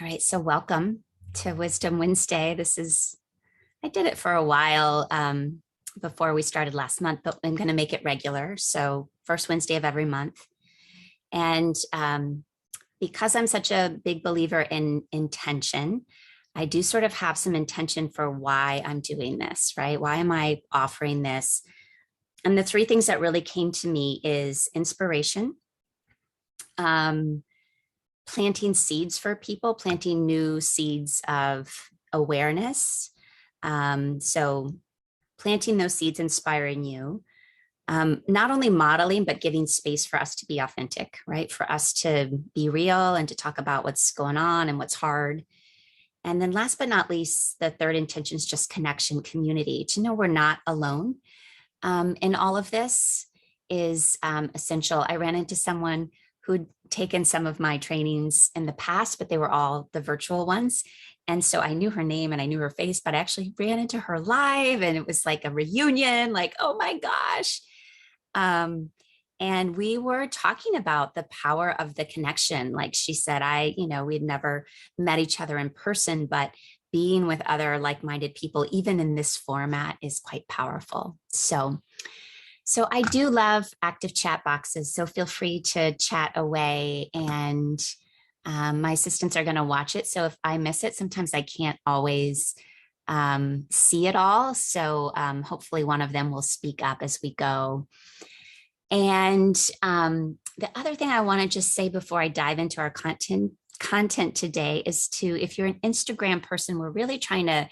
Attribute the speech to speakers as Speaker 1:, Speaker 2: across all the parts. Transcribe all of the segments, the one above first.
Speaker 1: All right, so welcome to Wisdom Wednesday. I did it for a while before we started last month, but I'm going to make it regular. So, first Wednesday of every month. And because I'm such a big believer in intention, I do sort of have some intention for why I'm doing this, right? Why am I offering this? And the three things that really came to me is inspiration, um, planting seeds for people, planting new seeds of awareness. So planting those seeds, inspiring you, not only modeling, but giving space for us to be authentic, right? For us to be real and to talk about what's going on and what's hard. And then last but not least, the third intention is just connection, community, to know we're not alone. In all of this is essential. I ran into someone who'd taken some of my trainings in the past, but they were all the virtual ones. And so I knew her name and I knew her face, but I actually ran into her live and it was like a reunion, like, oh my gosh. Um, and we were talking about the power of the connection. Like she said, we'd never met each other in person, but being with other like-minded people, even in this format, is quite powerful. So I do love active chat boxes. So feel free to chat away, and my assistants are going to watch it. So if I miss it, sometimes I can't always see it all. So hopefully one of them will speak up as we go. And the other thing I want to just say before I dive into our content today is if you're an Instagram person, we're really trying to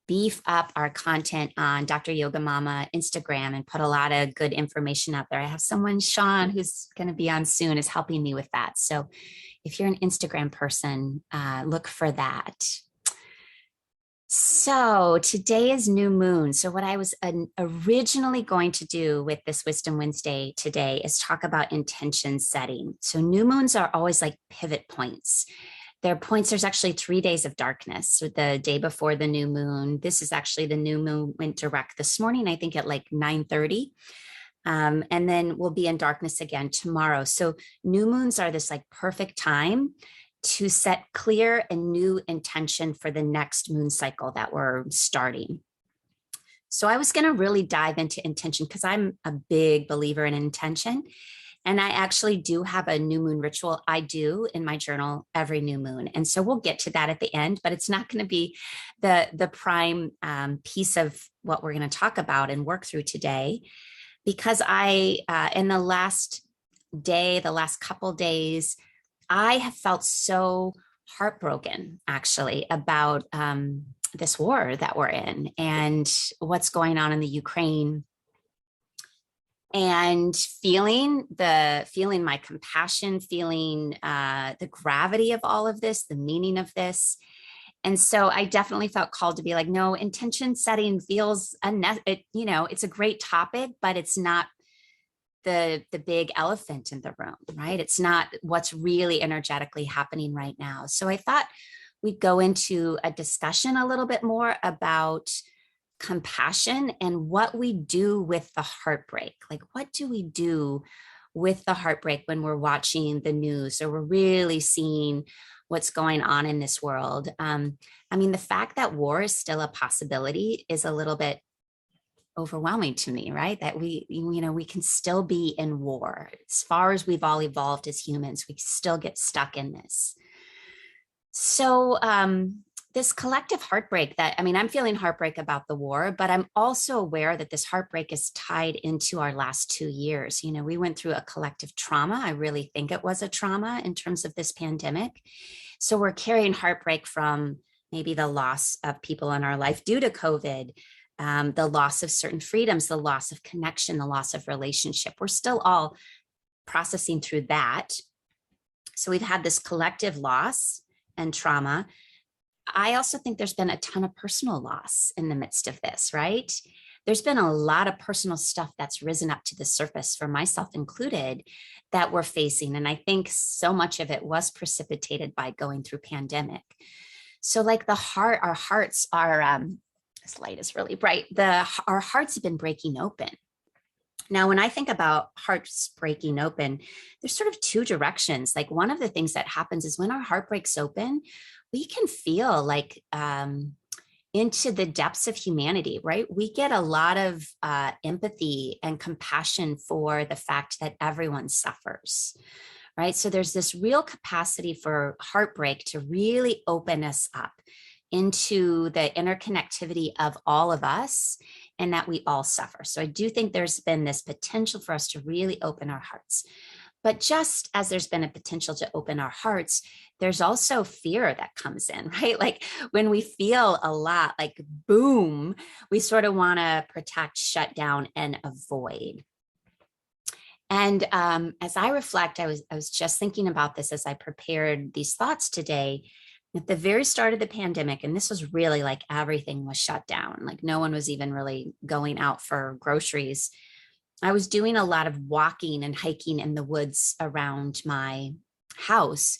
Speaker 1: beef up our content on Dr. Yoga Mama Instagram and put a lot of good information out there. I have someone, Sean, who's going to be on soon, is helping me with that. So if you're an Instagram person, look for that. So today is new moon. So what I was originally going to do with this Wisdom Wednesday today is talk about intention setting. So new moons are always like pivot points. They're points, there's actually 3 days of darkness. So the day before the new moon, this is actually the new moon went direct this morning, I think at like 9:30. And then we'll be in darkness again tomorrow. So new moons are this like perfect time to set clear and new intention for the next moon cycle that we're starting. So I was going to really dive into intention because I'm a big believer in intention. And I actually do have a new moon ritual I do in my journal every new moon. And so we'll get to that at the end, but it's not going to be the prime piece of what we're going to talk about and work through today. Because in the last couple days, I have felt so heartbroken actually about this war that we're in and what's going on in the Ukraine, and feeling my compassion, feeling the gravity of all of this, the meaning of this. And so I definitely felt called to be like, no, intention setting feels it's a great topic, but it's not the big elephant in the room, right? It's not what's really energetically happening right now. So I thought we'd go into a discussion a little bit more about compassion and what we do with the heartbreak. Like, what do we do with the heartbreak when we're watching the news or we're really seeing what's going on in this world? The fact that war is still a possibility is a little bit overwhelming to me, right? That we can still be in war. As far as we've all evolved as humans, we still get stuck in this. So this collective heartbreak I'm feeling heartbreak about the war, but I'm also aware that this heartbreak is tied into our last 2 years. We went through a collective trauma. I really think it was a trauma in terms of this pandemic. So we're carrying heartbreak from maybe the loss of people in our life due to COVID, the loss of certain freedoms, the loss of connection, the loss of relationship. We're still all processing through that. So we've had this collective loss and trauma. I also think there's been a ton of personal loss in the midst of this, right? There's been a lot of personal stuff that's risen up to the surface, for myself included, that we're facing. And I think so much of it was precipitated by going through pandemic. So like our hearts are, this light is really bright. Our hearts have been breaking open. Now, when I think about hearts breaking open, there's sort of two directions. Like one of the things that happens is when our heart breaks open, we can feel like into the depths of humanity, right? We get a lot of empathy and compassion for the fact that everyone suffers, right? So there's this real capacity for heartbreak to really open us up into the interconnectivity of all of us and that we all suffer. So I do think there's been this potential for us to really open our hearts. But just as there's been a potential to open our hearts, there's also fear that comes in, right? Like when we feel a lot, like boom, we sort of want to protect, shut down, and avoid. And as I reflect, I was just thinking about this as I prepared these thoughts today. At the very start of the pandemic, and this was really like everything was shut down, like no one was even really going out for groceries. I was doing a lot of walking and hiking in the woods around my house.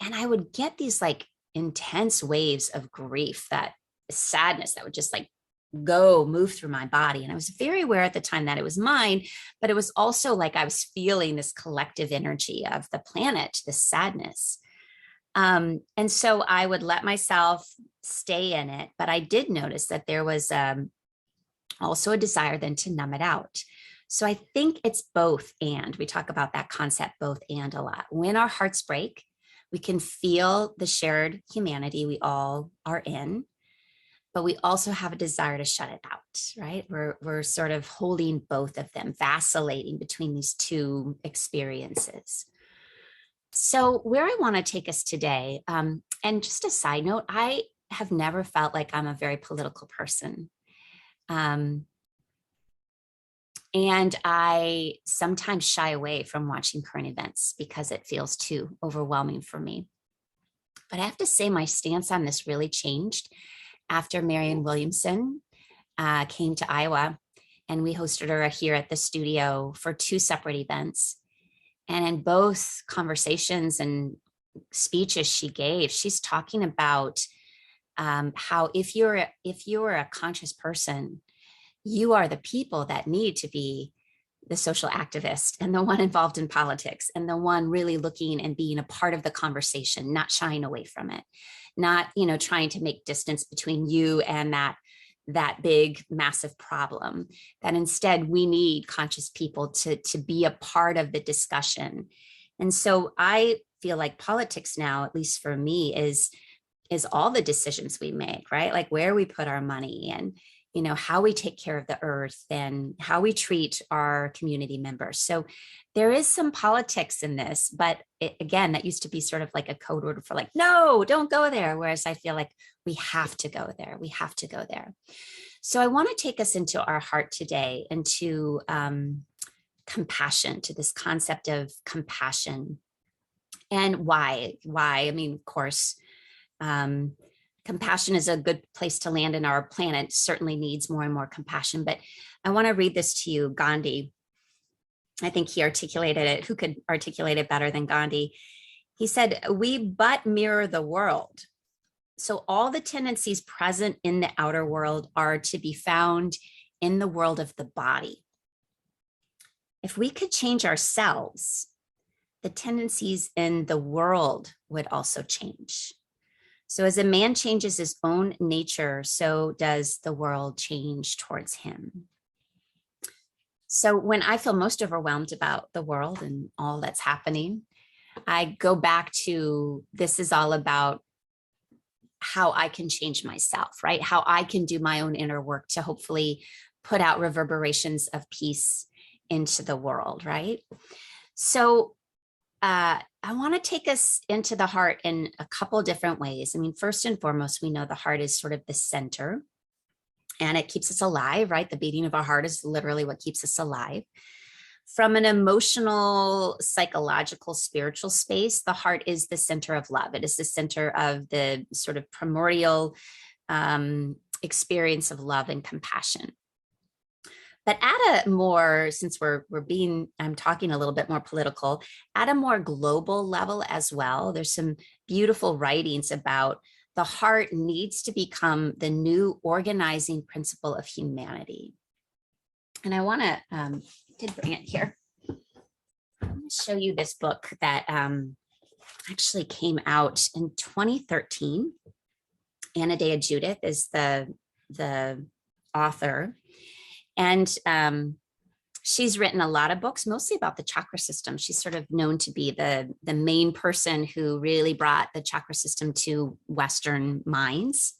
Speaker 1: And I would get these like intense waves of grief, that sadness that would just like move through my body. And I was very aware at the time that it was mine, but it was also like I was feeling this collective energy of the planet, this sadness. And so I would let myself stay in it. But I did notice that there was also a desire then to numb it out. So I think it's both. And we talk about that concept, both and, a lot. When our hearts break, we can feel the shared humanity we all are in, but we also have a desire to shut it out, right? We're sort of holding both of them, vacillating between these two experiences. So where I want to take us today, and just a side note, I have never felt like I'm a very political person. Um, and I sometimes shy away from watching current events because it feels too overwhelming for me. But I have to say, my stance on this really changed after Marianne Williamson came to Iowa, and we hosted her here at the studio for two separate events. And in both conversations and speeches she gave, she's talking about how if you're a conscious person, you are the people that need to be the social activist and the one involved in politics and the one really looking and being a part of the conversation, not shying away from it, not, trying to make distance between you and that big massive problem. That instead we need conscious people to be a part of the discussion. And so I feel like politics now, at least for me, is all the decisions we make, right? Like where we put our money, and how we take care of the earth, and how we treat our community members. So there is some politics in this, but again, that used to be sort of like a code word for like, no, don't go there. Whereas I feel like we have to go there. We have to go there. So I want to take us into our heart today, into compassion, to this concept of compassion. And why? I mean, of course, compassion is a good place to land, in our planet certainly needs more and more compassion. But I want to read this to you. Gandhi, I think he articulated it. Who could articulate it better than Gandhi? He said, "We but mirror the world. So all the tendencies present in the outer world are to be found in the world of the body. If we could change ourselves, the tendencies in the world would also change. So as a man changes his own nature, so does the world change towards him." So when I feel most overwhelmed about the world and all that's happening, I go back to, this is all about how I can change myself, right? How I can do my own inner work to hopefully put out reverberations of peace into the world, right? So I want to take us into the heart in a couple different ways. I mean, first and foremost, we know the heart is sort of the center, and it keeps us alive, right? The beating of our heart is literally what keeps us alive. From an emotional, psychological, spiritual space, the heart is the center of love. It is the center of the sort of primordial experience of love and compassion. But at a more, since I'm talking a little bit more political, at a more global level as well, there's some beautiful writings about the heart needs to become the new organizing principle of humanity. And I want to, did bring it here. I'm going to show you this book that actually came out in 2013. Anodea Judith is the author. And she's written a lot of books, mostly about the chakra system. She's sort of known to be the main person who really brought the chakra system to Western minds.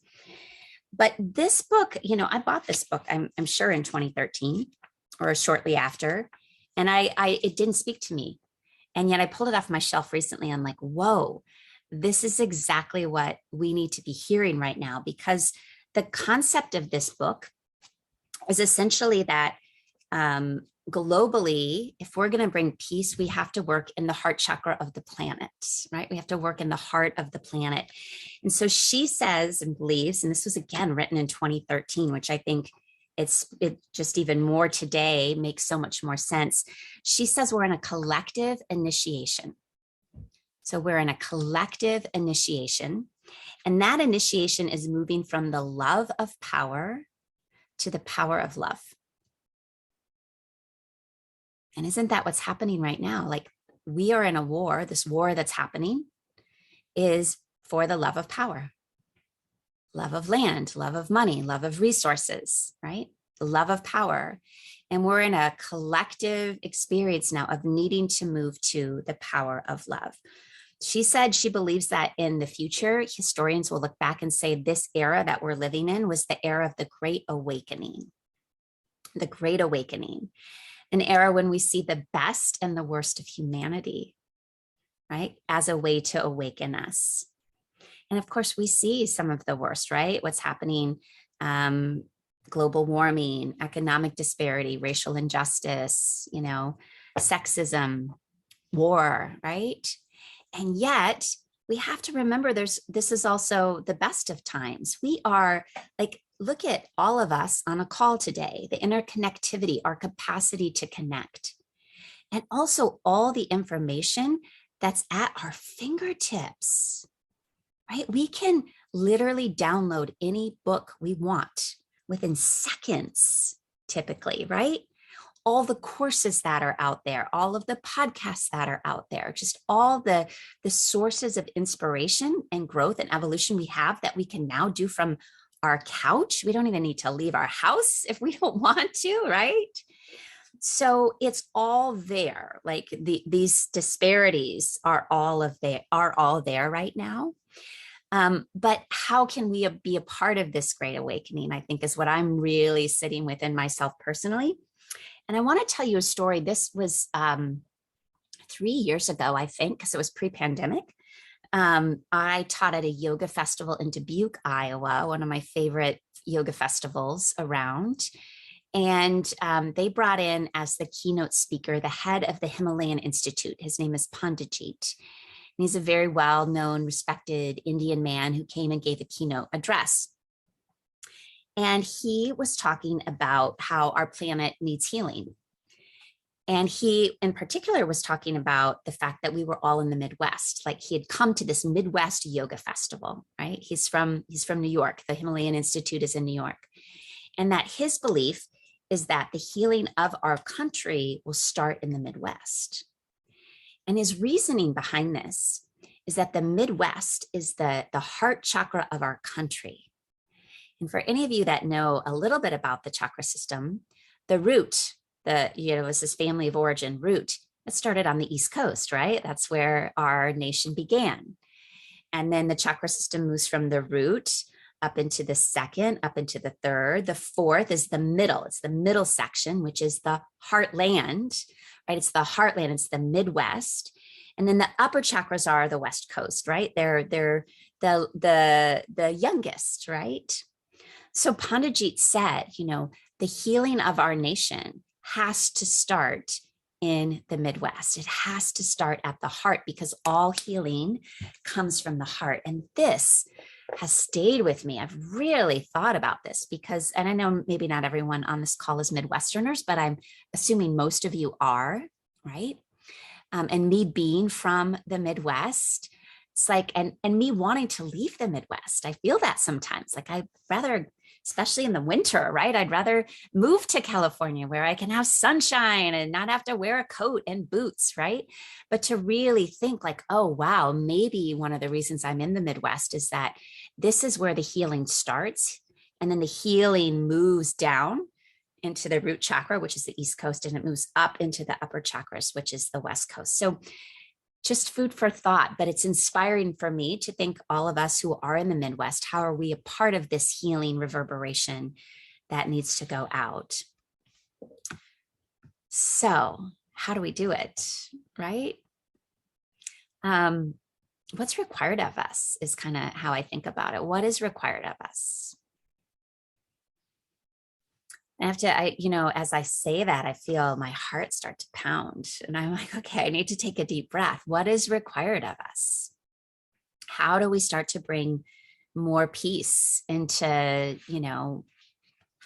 Speaker 1: But this book, I bought this book, I'm sure in 2013 or shortly after, and it didn't speak to me. And yet I pulled it off my shelf recently. I'm like, whoa, this is exactly what we need to be hearing right now, because the concept of this book is essentially that globally, if we're going to bring peace, we have to work in the heart chakra of the planet, right? We have to work in the heart of the planet. And so she says and believes, and this was again written in 2013, which I think it just even more today makes so much more sense. She says we're in a collective initiation. So we're in a collective initiation, and that initiation is moving from the love of power to the power of love. And isn't that what's happening right now? Like, we are in a war. This war that's happening is for the love of power, love of land, love of money, love of resources, right? The love of power. And we're in a collective experience now of needing to move to the power of love. She said she believes that in the future, historians will look back and say this era that we're living in was the era of the Great Awakening. The Great Awakening, an era when we see the best and the worst of humanity, right? As a way to awaken us. And of course, we see some of the worst, right? What's happening, global warming, economic disparity, racial injustice, sexism, war, right? And yet we have to remember this is also the best of times. We are like, look at all of us on a call today, the interconnectivity, our capacity to connect, and also all the information that's at our fingertips, right? We can literally download any book we want within seconds, typically, right? All the courses that are out there, all of the podcasts that are out there, just all the sources of inspiration and growth and evolution we have that we can now do from our couch. We don't even need to leave our house if we don't want to, right? So it's all there. Like these disparities are all there right now. But how can we be a part of this great awakening, I think, is what I'm really sitting within myself personally. And I want to tell you a story. This was 3 years ago, I think, because it was pre-pandemic. I taught at a yoga festival in Dubuque, Iowa, one of my favorite yoga festivals around. And they brought in as the keynote speaker, the head of the Himalayan Institute. His name is Pandajit. And he's a very well-known, respected Indian man who came and gave a keynote address. And he was talking about how our planet needs healing. And he, in particular, was talking about the fact that we were all in the Midwest. Like, he had come to this Midwest yoga festival, right? He's from New York. The Himalayan Institute is in New York. And that his belief is that the healing of our country will start in the Midwest. And his reasoning behind this is that the Midwest is the heart chakra of our country. And for any of you that know a little bit about the chakra system, the root, was this family of origin root, it started on the East Coast, right? That's where our nation began. And then the chakra system moves from the root up into the second, up into the third. The fourth is the middle. It's the middle section, which is the heartland, right? It's the heartland. It's the Midwest. And then the upper chakras are the West Coast, right? They're the youngest, right? So Pandajit said, the healing of our nation has to start in the Midwest. It has to start at the heart, because all healing comes from the heart. And this has stayed with me. I've really thought about this because, and I know maybe not everyone on this call is Midwesterners, but I'm assuming most of you are, right? And me being from the Midwest, it's like, and me wanting to leave the Midwest. I feel that sometimes, like I'd rather especially in the winter, right? I'd rather move to California where I can have sunshine and not have to wear a coat and boots, right? But to really think like, oh, wow, maybe one of the reasons I'm in the Midwest is that this is where the healing starts. And then the healing moves down into the root chakra, which is the East Coast, and it moves up into the upper chakras, which is the West Coast. So just food for thought, but it's inspiring for me to think all of us who are in the Midwest, how are we a part of this healing reverberation that needs to go out? So how do we do it, right? What's required of us is kind of how I think about it. What is required of us? I have to, as I say that, I feel my heart start to pound. And I'm like, okay, I need to take a deep breath. What is required of us? How do we start to bring more peace into,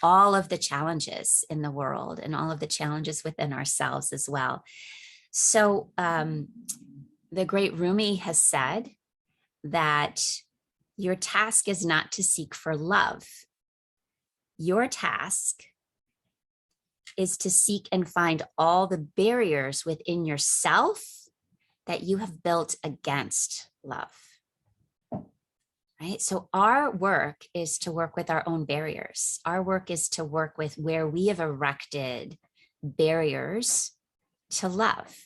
Speaker 1: all of the challenges in the world and all of the challenges within ourselves as well? So the great Rumi has said that your task is not to seek for love. Your task is to seek and find all the barriers within yourself that you have built against love. Right? So our work is to work with our own barriers. Our work is to work with where we have erected barriers to love.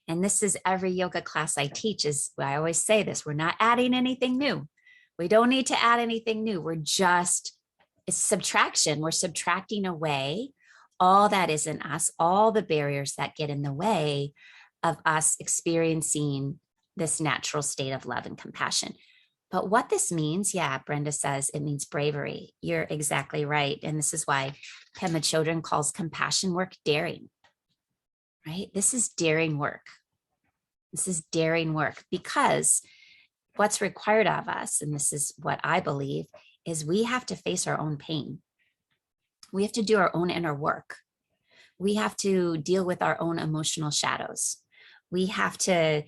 Speaker 1: And this is every yoga class I teach is, I always say this, we're not adding anything new. We don't need to add anything new. It's subtraction. We're subtracting away all that is in us, all the barriers that get in the way of us experiencing this natural state of love and compassion. But what this means, Brenda says it means bravery. You're exactly right. And this is why Pema Chodron calls compassion work daring, right? This is daring work. This is daring work because what's required of us, and this is what I believe, is we have to face our own pain. We have to do our own inner work. We have to deal with our own emotional shadows. We have to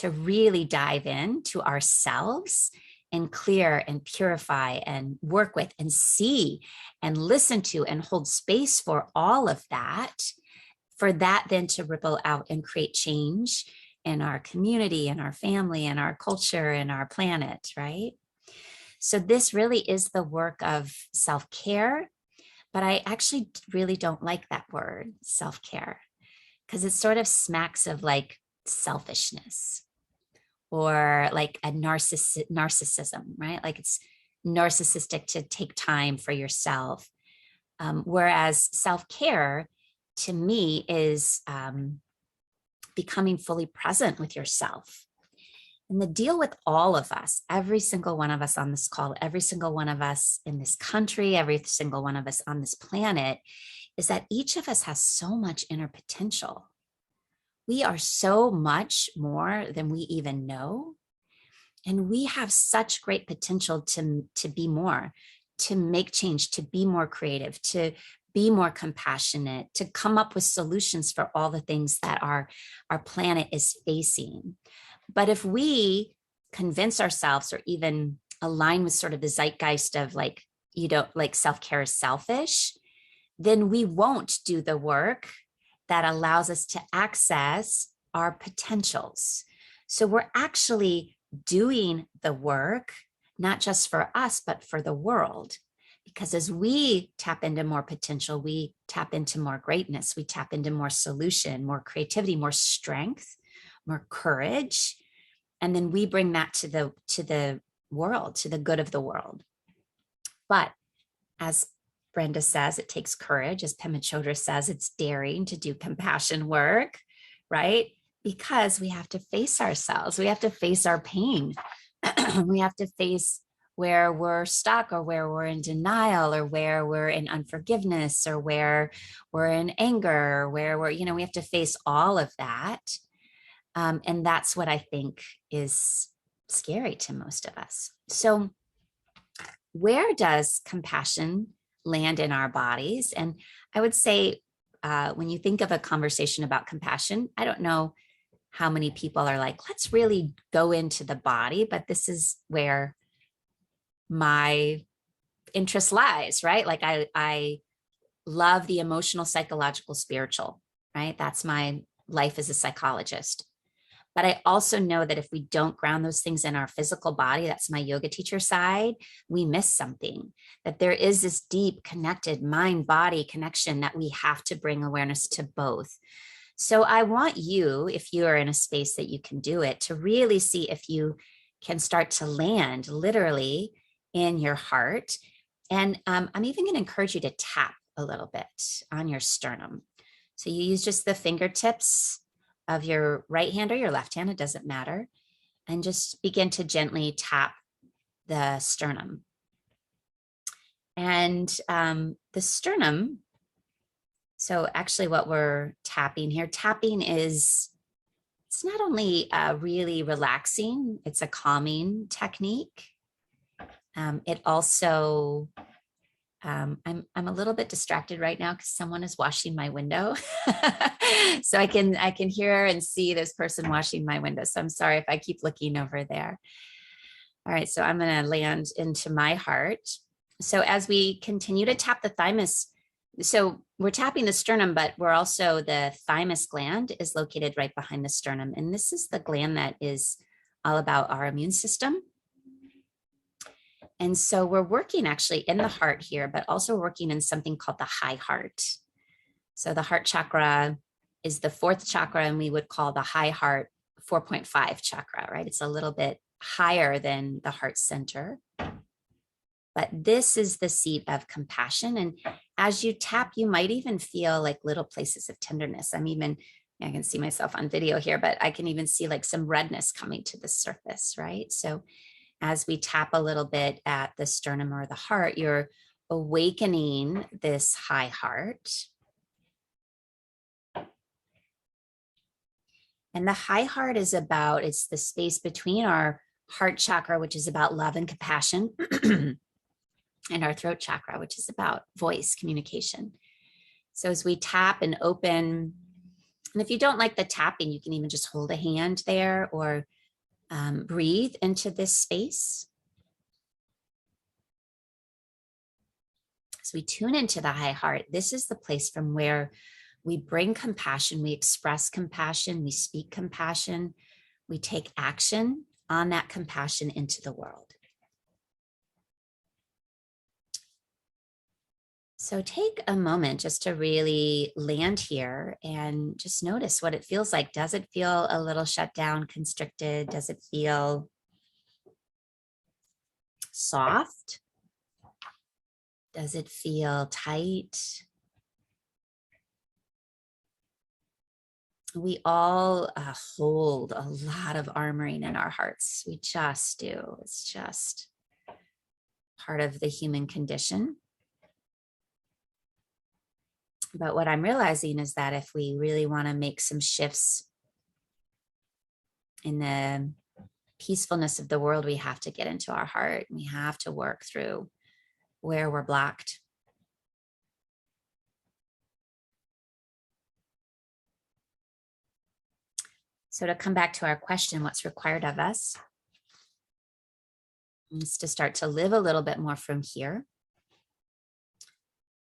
Speaker 1: really dive into ourselves and clear and purify and work with and see and listen to and hold space for all of that, for that then to ripple out and create change in our community and our family and our culture and our planet, right? So this really is the work of self-care, but I actually really don't like that word, self-care, because it sort of smacks of like selfishness or like a narcissism, right? Like it's narcissistic to take time for yourself. Whereas self-care to me is becoming fully present with yourself. And the deal with all of us, every single one of us on this call, every single one of us in this country, every single one of us on this planet, is that each of us has so much inner potential. We are so much more than we even know. And we have such great potential to be more, to make change, to be more creative, to be more compassionate, to come up with solutions for all the things that our planet is facing. But if we convince ourselves or even align with sort of the zeitgeist of like, like self-care is selfish, then we won't do the work that allows us to access our potentials. So we're actually doing the work, not just for us, but for the world. Because as we tap into more potential, we tap into more greatness, we tap into more solution, more creativity, more strength, more courage. And then we bring that to the world, to the good of the world. But as Brenda says, it takes courage. As Pema Chodron says, it's daring to do compassion work, right? Because we have to face ourselves. We have to face our pain. We have to face where we're stuck or where we're in denial or where we're in unforgiveness or where we're in anger, or where we're, we have to face all of that. And that's what I think is scary to most of us. So where does compassion land in our bodies? And I would say, when you think of a conversation about compassion, I don't know how many people are like, let's really go into the body, but this is where my interest lies, right? Like I love the emotional, psychological, spiritual, right? That's my life as a psychologist. But I also know that if we don't ground those things in our physical body, that's my yoga teacher side, we miss something. That there is this deep connected mind body connection that we have to bring awareness to both. So I want you, if you are in a space that you can do it, to really see if you can start to land literally in your heart. And I'm even going to encourage you to tap a little bit on your sternum. So you use just the fingertips of your right hand or your left hand, it doesn't matter, and just begin to gently tap the sternum. And the sternum, so actually what we're tapping here, tapping is, it's not only really relaxing, it's a calming technique. It also, I'm a little bit distracted right now because someone is washing my window. So I can hear and see this person washing my window. So I'm sorry if I keep looking over there. All right, so I'm going to land into my heart. So as we continue to tap the thymus, so we're tapping the sternum, but we're also, the thymus gland is located right behind the sternum. And this is the gland that is all about our immune system. And so we're working actually in the heart here, but also working in something called the high heart. So the heart chakra is the fourth chakra, and we would call the high heart 4.5 chakra, right? It's a little bit higher than the heart center. But this is the seat of compassion. And as you tap, you might even feel like little places of tenderness. I can see myself on video here, but I can even see like some redness coming to the surface, right? So as we tap a little bit at the sternum or the heart, you're awakening this high heart. And the high heart is about, it's the space between our heart chakra, which is about love and compassion, and our throat chakra, which is about voice communication. So as we tap and open, and if you don't like the tapping, you can even just hold a hand there or breathe into this space. So we tune into the high heart. This is the place from where we bring compassion, we express compassion, we speak compassion, we take action on that compassion into the world. So take a moment just to really land here and just notice what it feels like. Does it feel a little shut down, constricted? Does it feel soft? Does it feel tight? We all hold a lot of armoring in our hearts. We just do. It's just part of the human condition. But what I'm realizing is that if we really want to make some shifts in the peacefulness of the world, we have to get into our heart. We have to work through where we're blocked. So to come back to our question, what's required of us is to start to live a little bit more from here.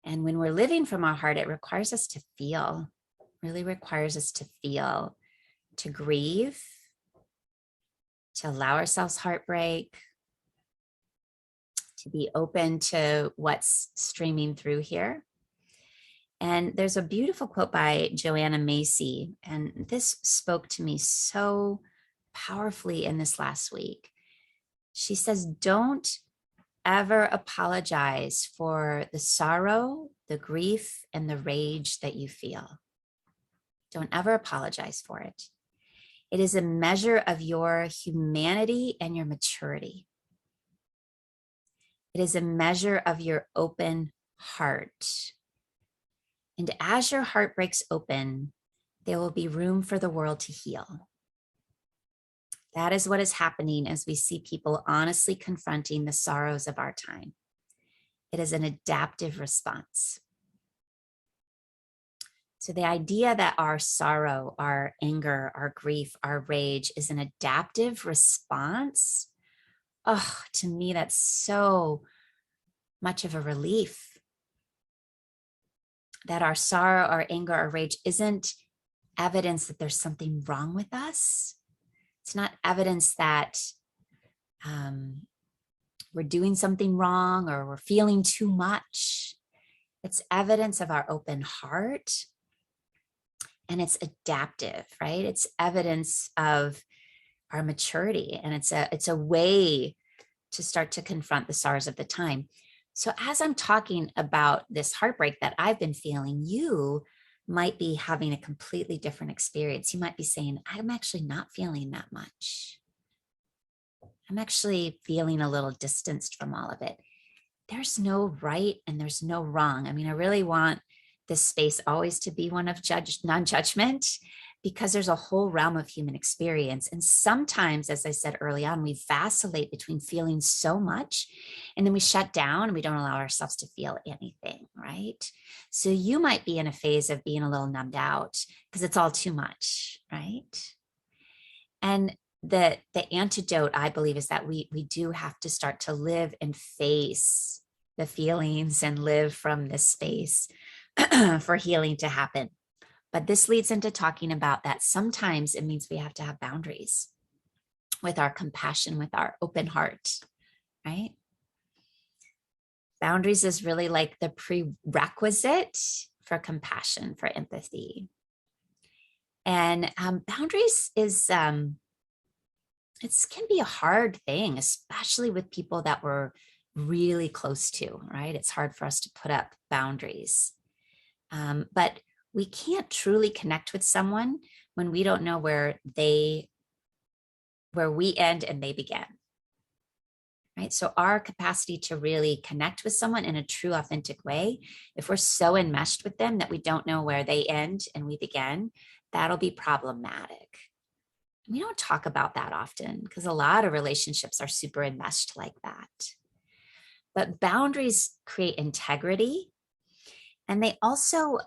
Speaker 1: And when we're living from our heart, it requires us to feel, really requires us to feel, to grieve, to allow ourselves heartbreak, to be open to what's streaming through here. And there's a beautiful quote by Joanna Macy, and this spoke to me so powerfully in this last week. She says, don't ever apologize for the sorrow, the grief, and the rage that you feel. Don't ever apologize for it. It is a measure of your humanity and your maturity. It is a measure of your open heart. And as your heart breaks open, there will be room for the world to heal. That is what is happening as we see people honestly confronting the sorrows of our time. It is an adaptive response. So the idea that our sorrow, our anger, our grief, our rage is an adaptive response, oh, to me, that's so much of a relief that our sorrow, our anger, our rage isn't evidence that there's something wrong with us. It's not evidence that we're doing something wrong or we're feeling too much. It's evidence of our open heart, and it's adaptive, right? It's evidence of our maturity, and it's a way to start to confront the sorrows of the time. So as I'm talking about this heartbreak that I've been feeling, you might be having a completely different experience. You might be saying, I'm actually not feeling that much. I'm actually feeling a little distanced from all of it. There's no right and there's no wrong. I mean, I really want this space always to be one of non-judgment, because there's a whole realm of human experience. And sometimes, as I said early on, we vacillate between feeling so much and then we shut down and we don't allow ourselves to feel anything, right? So you might be in a phase of being a little numbed out because it's all too much, right? And the antidote, I believe, is that we do have to start to live and face the feelings and live from this space for healing to happen. But this leads into talking about that sometimes it means we have to have boundaries with our compassion, with our open heart, right? Boundaries is really like the prerequisite for compassion, for empathy. And boundaries is, it can be a hard thing, especially with people that we're really close to, right? It's hard for us to put up boundaries. But we can't truly connect with someone when we don't know where we end and they begin, right? So our capacity to really connect with someone in a true, authentic way, if we're so enmeshed with them that we don't know where they end and we begin, that'll be problematic. We don't talk about that often because a lot of relationships are super enmeshed like that. But boundaries create integrity, and they also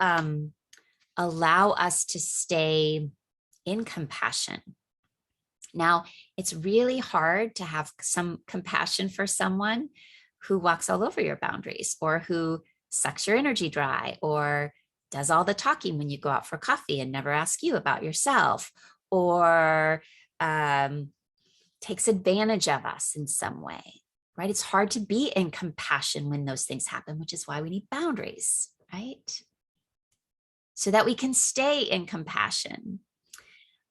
Speaker 1: allow us to stay in compassion. Now, it's really hard to have some compassion for someone who walks all over your boundaries, or who sucks your energy dry, or does all the talking when you go out for coffee and never asks you about yourself, or takes advantage of us in some way, right? It's hard to be in compassion when those things happen, which is why we need boundaries, right? So that we can stay in compassion.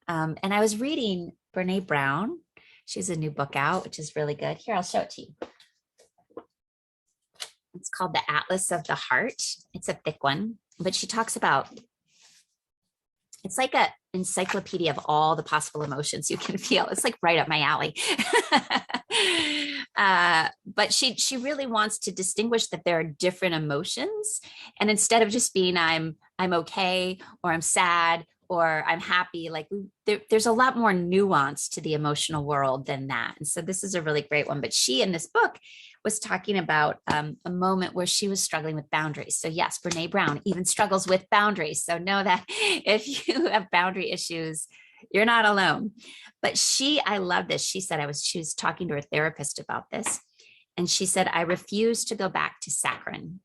Speaker 1: And I was reading Brene Brown. She has a new book out, which is really good. Here, I'll show it to you. It's called The Atlas of the Heart. It's a thick one, but she talks about, it's like an encyclopedia of all the possible emotions you can feel. It's like right up my alley. But she really wants to distinguish that there are different emotions. And instead of just being I'm okay, or I'm sad, or I'm happy, like there's a lot more nuance to the emotional world than that. And so this is a really great one. But she, in this book, was talking about a moment where she was struggling with boundaries. So yes, Brene Brown even struggles with boundaries. So know that if you have boundary issues, you're not alone. But I love this. She said she was talking to her therapist about this. And she said, I refuse to go back to saccharin.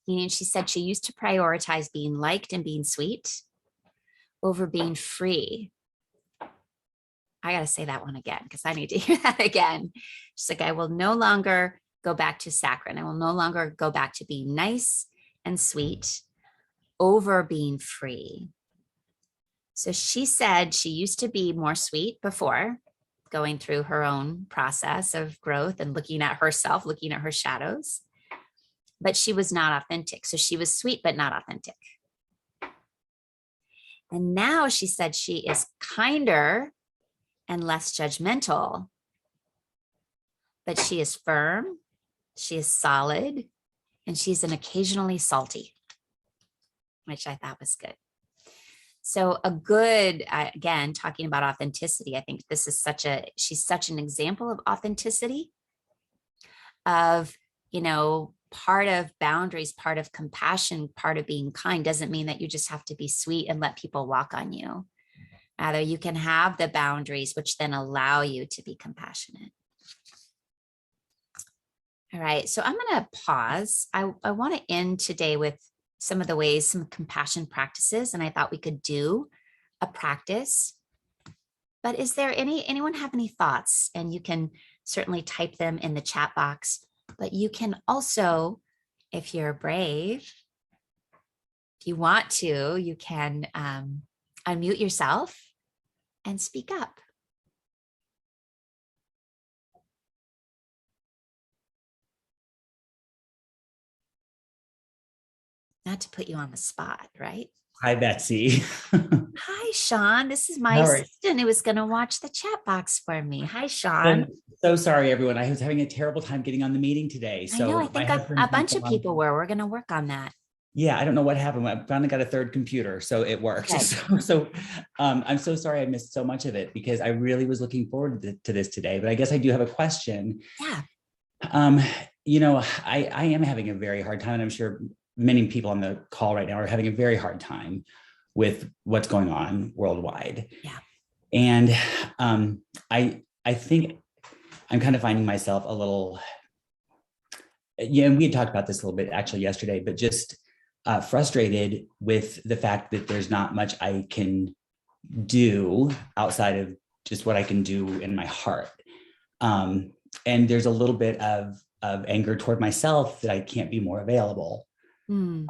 Speaker 1: And she said she used to prioritize being liked and being sweet over being free. I got to say that one again, because I need to hear that again. She's like, I will no longer go back to saccharin. I will no longer go back to being nice and sweet over being free. So she said she used to be more sweet before, going through her own process of growth and looking at herself, looking at her shadows, but she was not authentic. So she was sweet, but not authentic. And now she said she is kinder and less judgmental, but she is firm, she is solid, and she's an occasionally salty, which I thought was good. So a good, again, talking about authenticity, I think this is she's such an example of authenticity, of, part of boundaries, part of compassion, part of being kind doesn't mean that you just have to be sweet and let people walk on you. Rather, you can have the boundaries, which then allow you to be compassionate. All right. So I'm going to pause. I want to end today with some of the ways, some compassion practices, and I thought we could do a practice. But is there anyone have any thoughts? And you can certainly type them in the chat box, but you can also, if you're brave, if you want to, you can unmute yourself and speak up. Not to put you on the spot, right?
Speaker 2: Hi, Betsy.
Speaker 1: Hi, Sean. This is my
Speaker 2: How are you?
Speaker 1: assistant who was going to watch the chat box for me. Hi, Sean.
Speaker 2: I'm so sorry, everyone. I was having a terrible time getting on the meeting today.
Speaker 1: I know. I
Speaker 2: So my
Speaker 1: think a
Speaker 2: husband's been
Speaker 1: bunch of
Speaker 2: gone.
Speaker 1: people were. We're going to work on that.
Speaker 2: Yeah, I don't know what happened. I finally got a third computer, so it worked.
Speaker 1: Good.
Speaker 2: I'm so sorry I missed so much of it because I really was looking forward to this today. But I guess I do have a question.
Speaker 1: Yeah.
Speaker 2: Um, I am having a very hard time, and I'm sure many people on the call right now are having a very hard time with what's going on worldwide.
Speaker 1: Yeah.
Speaker 2: And I think I'm kind of finding myself a little, yeah, and we had talked about this a little bit actually yesterday, but just frustrated with the fact that there's not much I can do outside of just what I can do in my heart. And there's a little bit of anger toward myself that I can't be more available
Speaker 1: Mm,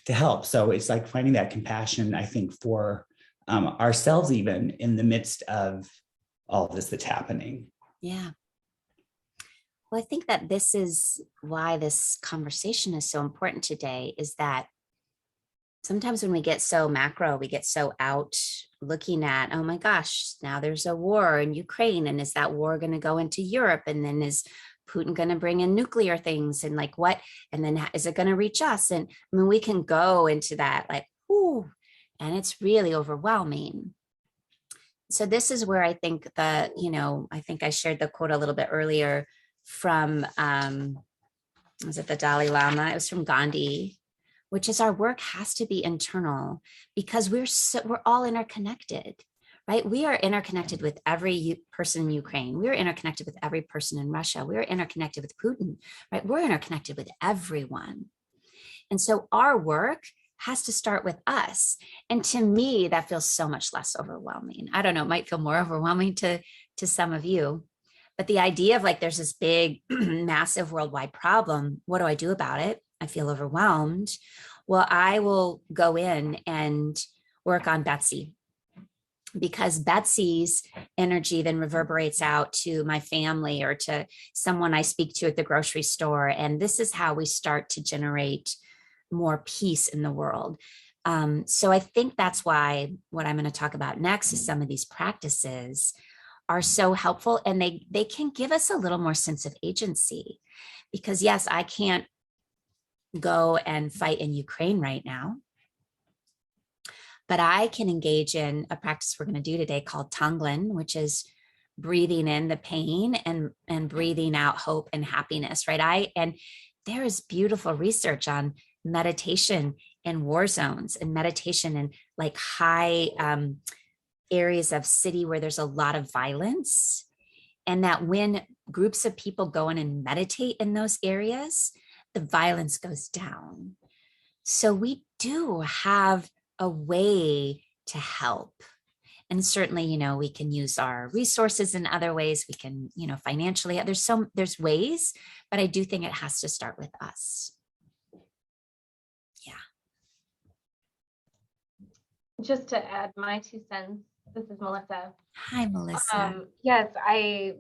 Speaker 2: to help. So it's like finding that compassion, I think, for ourselves, even in the midst of all of this that's happening.
Speaker 1: yeah. Well, I think that this is why this conversation is so important today is that sometimes when we get so macro, we get so out looking at, oh my gosh, now there's a war in Ukraine. And is that war going to go into Europe? And then is Putin going to bring in nuclear things? And like what? And then is it going to reach us? And I mean, we can go into that like, ooh, and it's really overwhelming. So this is where I think I think I shared the quote a little bit earlier from, was it the Dalai Lama? It was from Gandhi, which is our work has to be internal because we're all interconnected, right? We are interconnected with every person in Ukraine. We are interconnected with every person in Russia. We are interconnected with Putin, right? We're interconnected with everyone. And so our work has to start with us. And to me, that feels so much less overwhelming. I don't know, it might feel more overwhelming to some of you. But the idea of like there's this big, massive worldwide problem. What do I do about it? I feel overwhelmed. Well, I will go in and work on Betsy because Betsy's energy then reverberates out to my family or to someone I speak to at the grocery store. And this is how we start to generate more peace in the world. So I think that's why what I'm going to talk about next is some of these practices are so helpful and they can give us a little more sense of agency because yes, I can't go and fight in Ukraine right now, but I can engage in a practice we're going to do today called Tonglen, which is breathing in the pain and breathing out hope and happiness, right? And there is beautiful research on meditation in war zones and meditation in like high areas of city where there's a lot of violence. And that when groups of people go in and meditate in those areas, the violence goes down. So we do have a way to help. And certainly, we can use our resources in other ways. We can, financially, there's ways, but I do think it has to start with us. Yeah.
Speaker 3: Just to add my 2 cents, this is Melissa.
Speaker 1: Hi, Melissa.
Speaker 3: Yes, I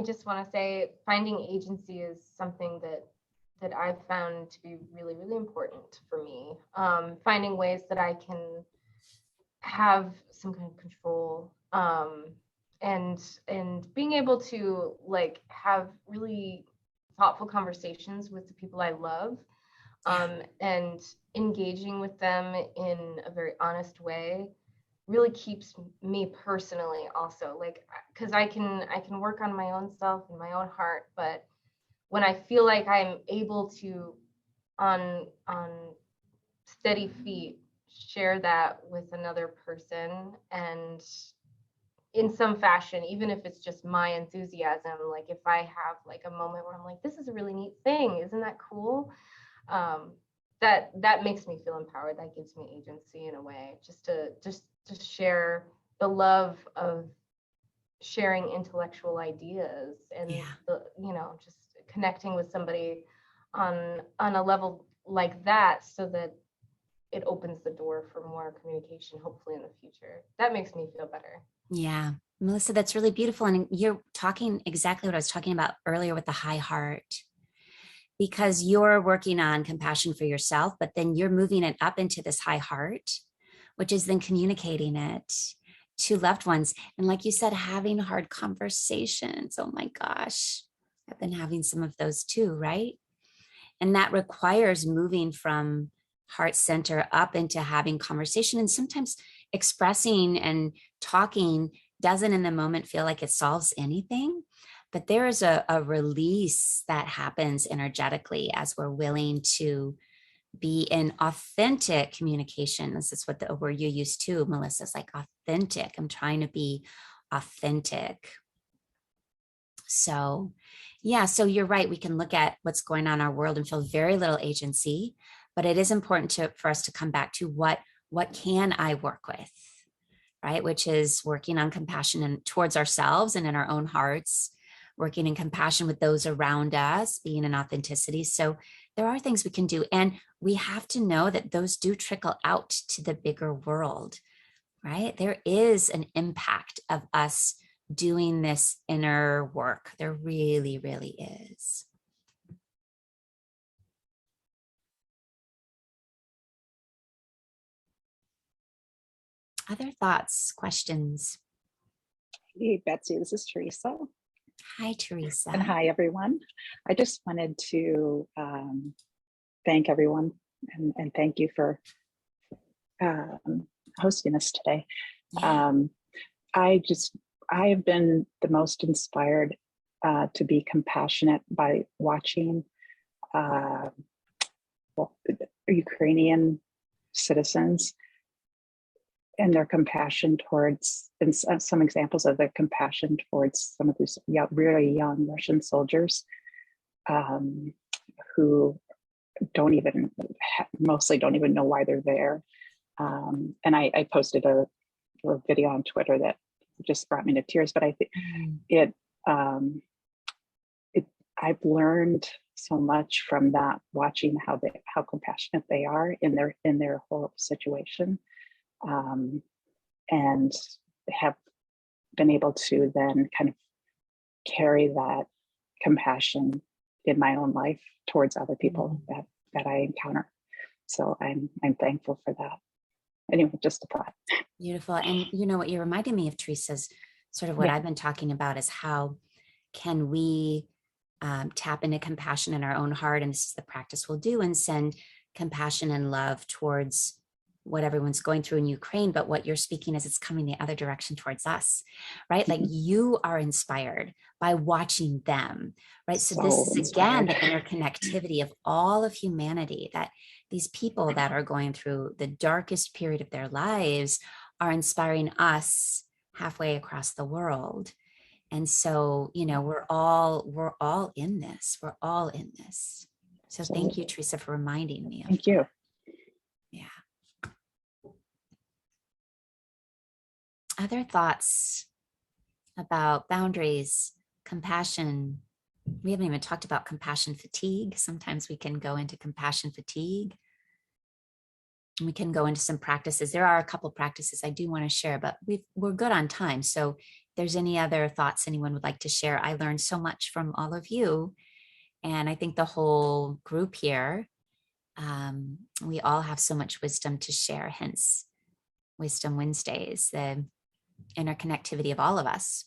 Speaker 3: just want to say finding agency is something that I've found to be really, really important for me. Finding ways that I can have some kind of control, and being able to like have really thoughtful conversations with the people I love, and engaging with them in a very honest way really keeps me personally also like because I can work on my own self and my own heart, but when I feel like I'm able to on steady feet share that with another person and in some fashion, even if it's just my enthusiasm. Like if I have like a moment where I'm like, this is a really neat thing, isn't that cool? That makes me feel empowered. That gives me agency in a way, just to share the love of sharing intellectual ideas, and just connecting with somebody on a level like that, so that it opens the door for more communication, hopefully in the future. That makes me feel better.
Speaker 1: Yeah. Melissa, that's really beautiful. And you're talking exactly what I was talking about earlier with the high heart, because you're working on compassion for yourself, but then you're moving it up into this high heart, which is then communicating it to loved ones. And like you said, having hard conversations. Oh my gosh, I've been having some of those too, right? And that requires moving from heart center up into having conversation. And sometimes expressing and talking doesn't in the moment feel like it solves anything. But there is a release that happens energetically as we're willing to be in authentic communication. This is what the word you used too, Melissa, is like authentic. I'm trying to be authentic. So, yeah, so you're right. We can look at what's going on in our world and feel very little agency, but it is important for us to come back to what can I work with, right? Which is working on compassion and towards ourselves and in our own hearts, working in compassion with those around us, being in authenticity. So there are things we can do, and we have to know that those do trickle out to the bigger world, right? There is an impact of us doing this inner work. There really, really is. Other thoughts, questions?
Speaker 4: Hey, Betsy, this is Teresa.
Speaker 1: Hi, Teresa.
Speaker 4: And hi, everyone. I just wanted to thank everyone and thank you for hosting us today.
Speaker 1: Yeah.
Speaker 4: I have been the most inspired to be compassionate by watching Ukrainian citizens and their compassion towards, and some examples of their compassion towards some of these really young Russian soldiers who mostly don't even know why they're there. And I posted a video on Twitter that just brought me to tears, but I think I've learned so much from that, watching how compassionate they are in their horrible situation. And have been able to then kind of carry that compassion in my own life towards other people that I encounter. So I'm thankful for that. Anyway, just a thought.
Speaker 1: Beautiful. And you know what you reminded me of, Teresa's sort of what I've been talking about is how can we tap into compassion in our own heart, and this is the practice we'll do, and send compassion and love towards what everyone's going through in Ukraine. But what you're speaking is it's coming the other direction towards us, right? Like you are inspired by watching them, right? So this is again the interconnectivity of all of humanity, that these people that are going through the darkest period of their lives are inspiring us halfway across the world. And so, you know, we're all in this. We're all in this. So thank you, Teresa, for reminding me of
Speaker 4: Thank you.
Speaker 1: Yeah. Other thoughts about boundaries, compassion? We haven't even talked about compassion fatigue. Sometimes we can go into compassion fatigue. We can go into some practices. There are a couple practices I do want to share, but we're good on time. So if there's any other thoughts anyone would like to share, I learned so much from all of you. And I think the whole group here, we all have so much wisdom to share, hence Wisdom Wednesdays, the interconnectivity of all of us.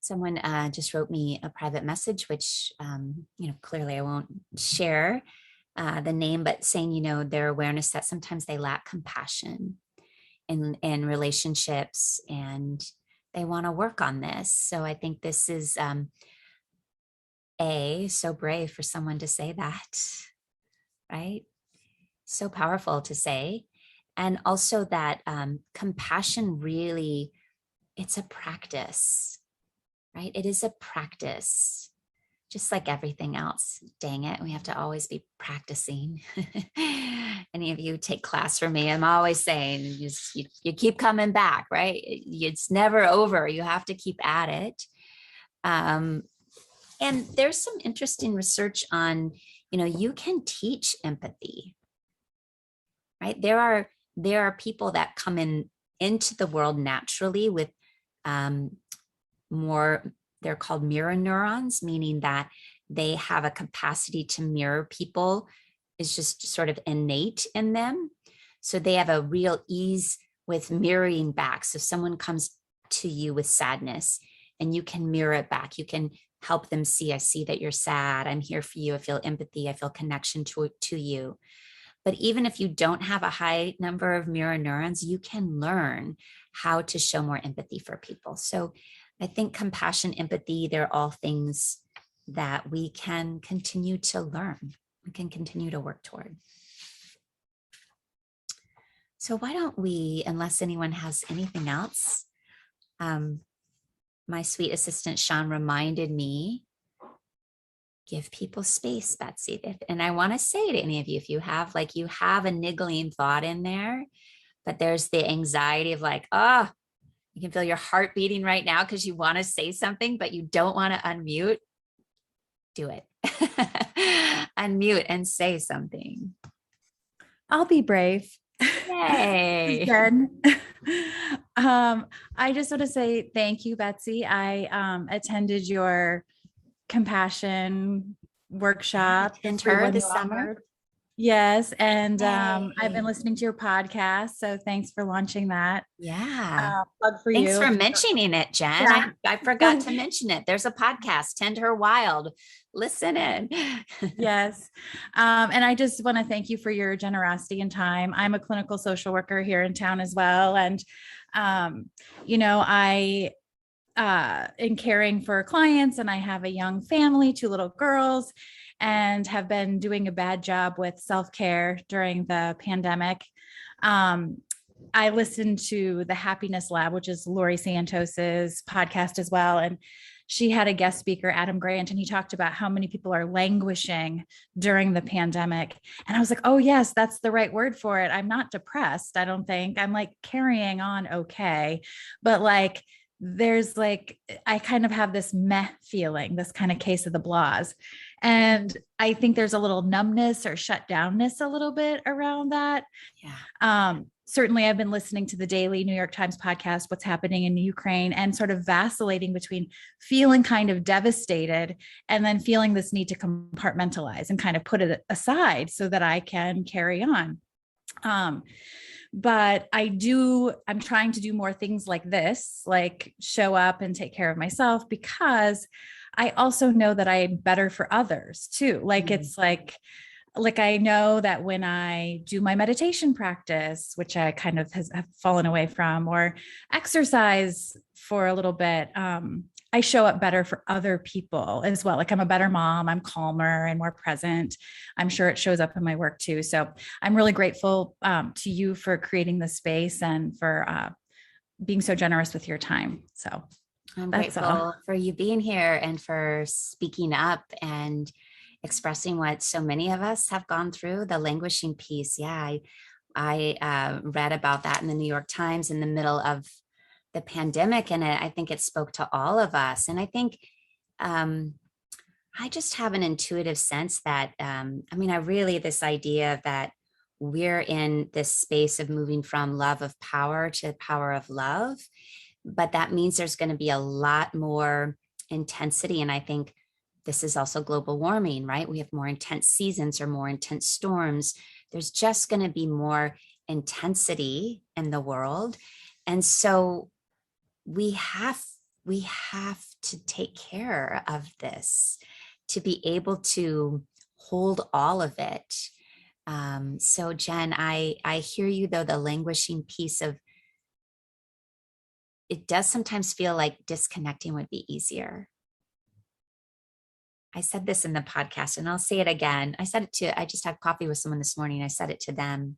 Speaker 1: Someone just wrote me a private message, which, you know, clearly I won't share the name, but saying, you know, their awareness that sometimes they lack compassion. in relationships, and they want to work on this. So I think this is so brave for someone to say that, right? So powerful to say. And also that compassion really, it's a practice, right? It is a practice, just like everything else. Dang it, we have to always be practicing. Any of you take class from me, I'm always saying, you keep coming back, right? It's never over. You have to keep at it. And there's some interesting research on, you can teach empathy, right? There are people that come into the world naturally with more, they're called mirror neurons, meaning that they have a capacity to mirror people, is just sort of innate in them. So they have a real ease with mirroring back. So someone comes to you with sadness and you can mirror it back. You can help them see, I see that you're sad. I'm here for you. I feel empathy. I feel connection to you. But even if you don't have a high number of mirror neurons, you can learn how to show more empathy for people. So I think compassion, empathy, they're all things that we can continue to learn. We can continue to work toward. So why don't we, unless anyone has anything else, my sweet assistant, Sean, reminded me, give people space, Betsy. And I want to say to any of you, if you have a niggling thought in there, but there's the anxiety of you can feel your heart beating right now because you want to say something, but you don't want to unmute, do it. Unmute and say something.
Speaker 5: I'll be brave.
Speaker 1: Yay.
Speaker 5: Jen. I just want to say thank you, Betsy. I attended your compassion workshop
Speaker 1: this summer.
Speaker 5: Yes. And I've
Speaker 1: Yay.
Speaker 5: been listening to your podcast. So thanks for launching that.
Speaker 1: Yeah.
Speaker 5: Plug for
Speaker 1: Thanks
Speaker 5: you.
Speaker 1: for mentioning it, Jen.
Speaker 5: Yeah.
Speaker 1: I forgot to mention it. There's a podcast, Tend Her Wild. Listen in.
Speaker 5: Yes. And I just want to thank you for your generosity and time. I'm a clinical social worker here in town as well. And, I in caring for clients, and I have a young family, 2 little girls, and have been doing a bad job with self-care during the pandemic. I listened to the Happiness Lab, which is Laurie Santos's podcast as well. And she had a guest speaker, Adam Grant, and he talked about how many people are languishing during the pandemic. And I was like, oh yes, that's the right word for it. I'm not depressed. I don't think I'm carrying on. Okay. But there's I kind of have this meh feeling, this kind of case of the blahs. And I think there's a little numbness or shut downness a little bit around that.
Speaker 1: Yeah.
Speaker 5: Certainly I've been listening to the daily New York Times podcast, What's Happening in Ukraine, and sort of vacillating between feeling kind of devastated and then feeling this need to compartmentalize and kind of put it aside so that I can carry on. But I'm trying to do more things like this, like show up and take care of myself, because I also know that I'm better for others too. It's I know that when I do my meditation practice, which I kind of have fallen away from, or exercise for a little bit, I show up better for other people as well. I'm a better mom, I'm calmer and more present. I'm sure it shows up in my work too. So I'm really grateful to you for creating this space and for being so generous with your time. So
Speaker 1: I'm grateful for you being here and for speaking up and expressing what so many of us have gone through, the languishing piece. Yeah, I read about that in the New York Times in the middle of the pandemic, and I think it spoke to all of us. And I think I just have an intuitive sense that, this idea that we're in this space of moving from love of power to power of love, but that means there's going to be a lot more intensity. And I think this is also global warming, right? We have more intense seasons or more intense storms. There's just going to be more intensity in the world. And so we have to take care of this to be able to hold all of it. So Jen, I hear you though, the languishing piece of it does sometimes feel like disconnecting would be easier. I said this in the podcast and I'll say it again. I just had coffee with someone this morning. I said it to them,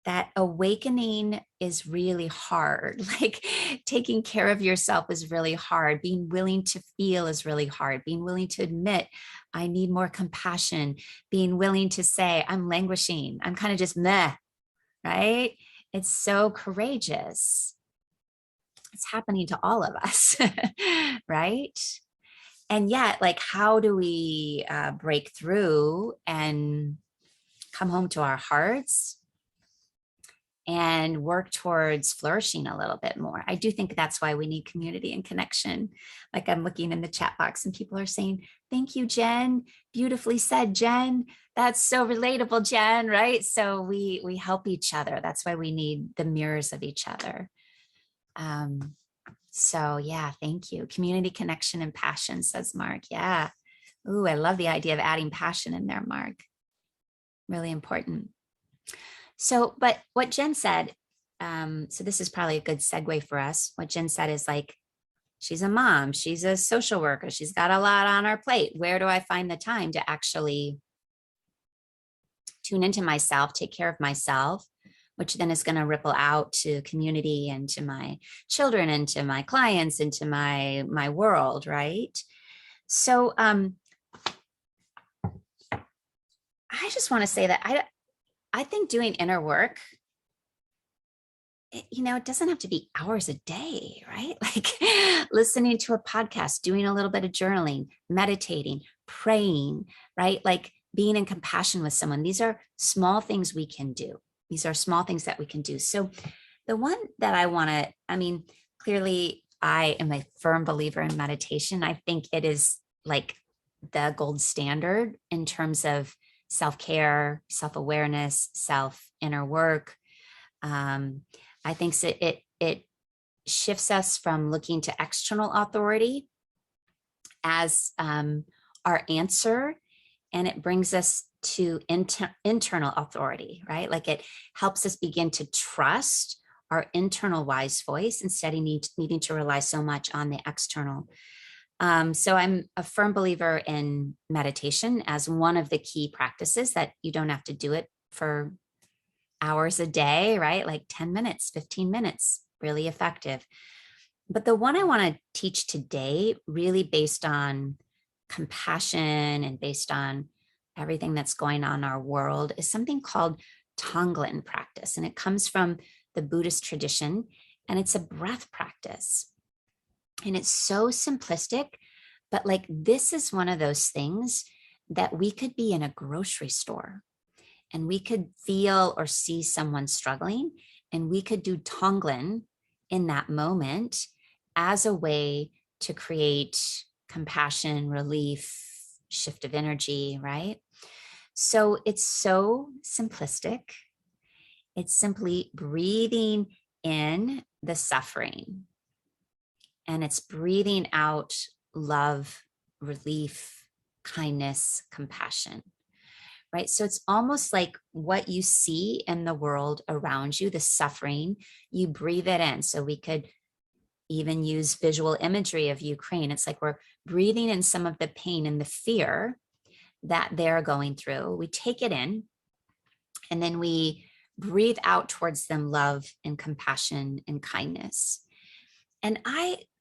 Speaker 1: that awakening is really hard. Like taking care of yourself is really hard. Being willing to feel is really hard. Being willing to admit, I need more compassion. Being willing to say, I'm languishing. I'm kind of just meh, right? It's so courageous. It's happening to all of us, right? And yet, like, how do we break through and come home to our hearts and work towards flourishing a little bit more? I do think that's why we need community and connection. Like, I'm looking in the chat box and people are saying, thank you, Jen. Beautifully said, Jen. That's so relatable, Jen, right? So we help each other. That's why we need the mirrors of each other. So yeah, thank you. Community, connection, and passion, says Mark. Yeah. Ooh, I love the idea of adding passion in there, Mark. Really important. So, but what Jen said, so this is probably a good segue for us. What Jen said is like, she's a mom, she's a social worker, she's got a lot on her plate. Where do I find the time to actually tune into myself, take care of myself, which then is going to ripple out to community and to my children and to my clients and to my world, right? So I just want to say that I think doing inner work, it doesn't have to be hours a day, right? Like listening to a podcast, doing a little bit of journaling, meditating, praying, right? Like being in compassion with someone. These are small things we can do. These are small things that we can do. So the one that clearly I am a firm believer in meditation. I think it is like the gold standard in terms of self-care, self-awareness, self-inner work. I think so it shifts us from looking to external authority as our answer, and it brings us to internal authority, right? Like it helps us begin to trust our internal wise voice instead of needing to rely so much on the external. So I'm a firm believer in meditation as one of the key practices, that you don't have to do it for hours a day, right? Like 10 minutes, 15 minutes, really effective. But the one I want to teach today, really based on compassion and based on everything that's going on in our world, is something called Tonglen practice. And it comes from the Buddhist tradition, and it's a breath practice. And it's so simplistic, but like this is one of those things that we could be in a grocery store and we could feel or see someone struggling, and we could do Tonglen in that moment as a way to create compassion, relief, shift of energy, right? So it's so simplistic. It's simply breathing in the suffering, and it's breathing out love, relief, kindness, compassion, right? So it's almost like what you see in the world around you, the suffering, you breathe it in. So we could even use visual imagery of Ukraine. It's like we're breathing in some of the pain and the fear that they're going through. We take it in, and then we breathe out towards them love and compassion and kindness. And